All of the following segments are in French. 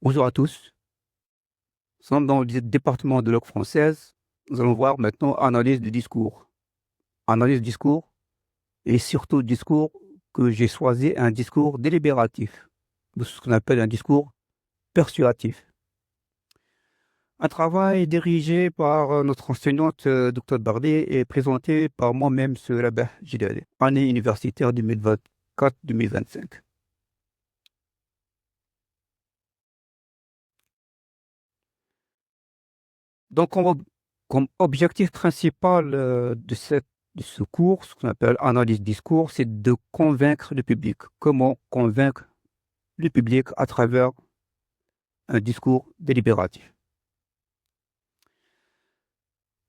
Bonjour à tous. Nous sommes dans le département de langue française. Nous allons voir maintenant analyse du discours. Analyse du discours et surtout discours que j'ai choisi un discours délibératif, de ce qu'on appelle un discours persuasif. Un travail dirigé par notre enseignante Dr Bardet et présenté par moi-même sur Rabah Jilali, année universitaire 2024-2025. Donc, comme objectif principal de ce cours, ce qu'on appelle analyse discours, c'est de convaincre le public. Comment convaincre le public à travers un discours délibératif.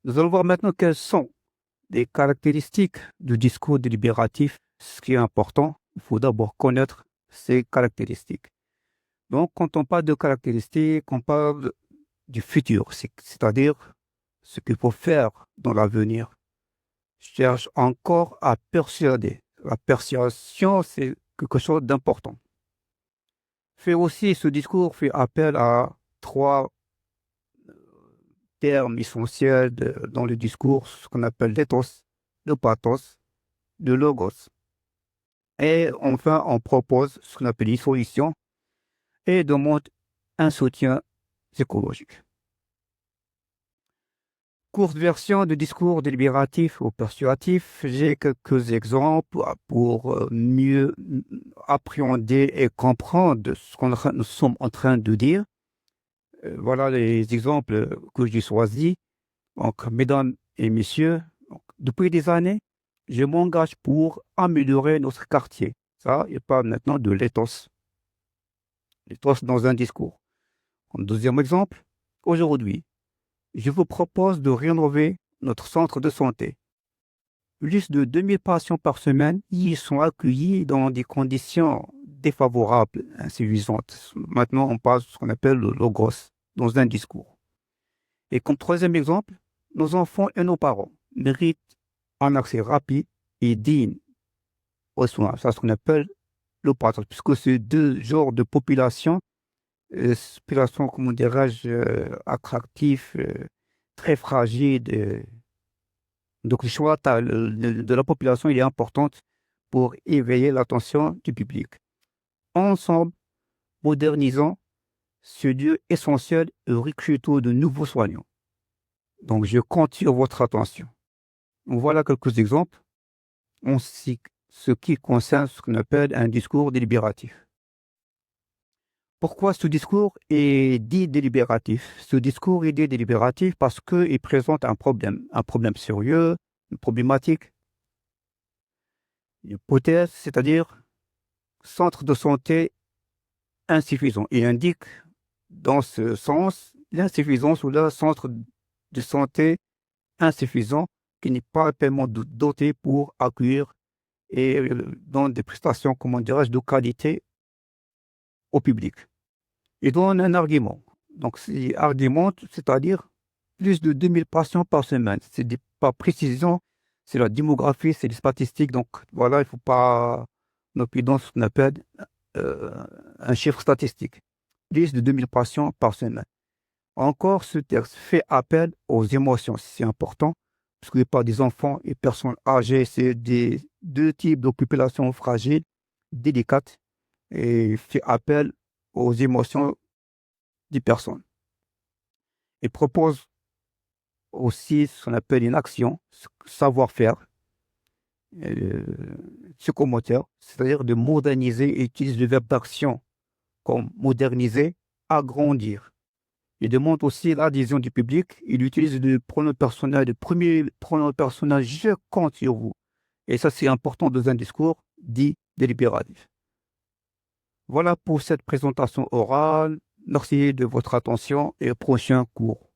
Nous allons voir maintenant quelles sont les caractéristiques du discours délibératif. Ce qui est important, il faut d'abord connaître ces caractéristiques. Donc, quand on parle de caractéristiques, on parle du futur, c'est-à-dire ce qu'il faut faire dans l'avenir. Cherche encore à persuader. La persuasion, c'est quelque chose d'important. Ce discours fait appel à trois termes essentiels dans le discours, ce qu'on appelle l'éthos, le pathos, le logos. Et enfin, on propose ce qu'on appelle une solution et demande un soutien psychologique. Courte version de discours délibératif ou persuasif, j'ai quelques exemples pour mieux appréhender et comprendre ce que nous sommes en train de dire. Voilà les exemples que j'ai choisis. Donc, mesdames et messieurs, depuis des années, je m'engage pour améliorer notre quartier. Ça, il parle maintenant de l'éthos. L'éthos dans un discours. En deuxième exemple, aujourd'hui, je vous propose de rénover notre centre de santé. Plus de 2000 patients par semaine y sont accueillis dans des conditions défavorables, insuffisantes. Maintenant, on parle de ce qu'on appelle le logos dans un discours. Et comme troisième exemple, nos enfants et nos parents méritent un accès rapide et digne aux soins. C'est ce qu'on appelle le pathos, puisque ces deux genres de population, comment dirais-je, attractifs, très fragiles. Donc, le choix de la population il est important pour éveiller l'attention du public. Ensemble, modernisons ce lieu essentiel et recrutons de nouveaux soignants. Donc, je compte sur votre attention. Voilà quelques exemples en ce qui concerne ce qu'on appelle un discours délibératif. Pourquoi ce discours est dit délibératif? Ce discours est dit délibératif parce qu'il présente un problème sérieux, une problématique, une hypothèse, c'est-à-dire centre de santé insuffisant. Il indique dans ce sens l'insuffisance ou le centre de santé insuffisant qui n'est pas tellement doté pour accueillir et donne des prestations, comment dirais-je, de qualité au public. Il donne un argument. Donc, c'est argumente, c'est-à-dire plus de 2000 patients par semaine. C'est pas précision, c'est la démographie, c'est les statistiques. Donc, voilà, il ne faut pas non plus dans ce qu'on appelle un chiffre statistique. Plus de 2000 patients par semaine. Encore, ce texte fait appel aux émotions. C'est important, parce qu'il parle des enfants et personnes âgées. C'est deux types de populations fragiles, délicates, et fait appel aux émotions des personnes. Il propose aussi ce qu'on appelle une action, savoir-faire, psychomoteur, c'est-à-dire de moderniser et utiliser le verbe d'action comme moderniser, agrandir. Il demande aussi l'adhésion du public. Il utilise le pronom personnel, le premier pronom personnel, je compte sur vous. Et ça, c'est important dans un discours dit délibératif. Voilà pour cette présentation orale. Merci de votre attention et au prochain cours.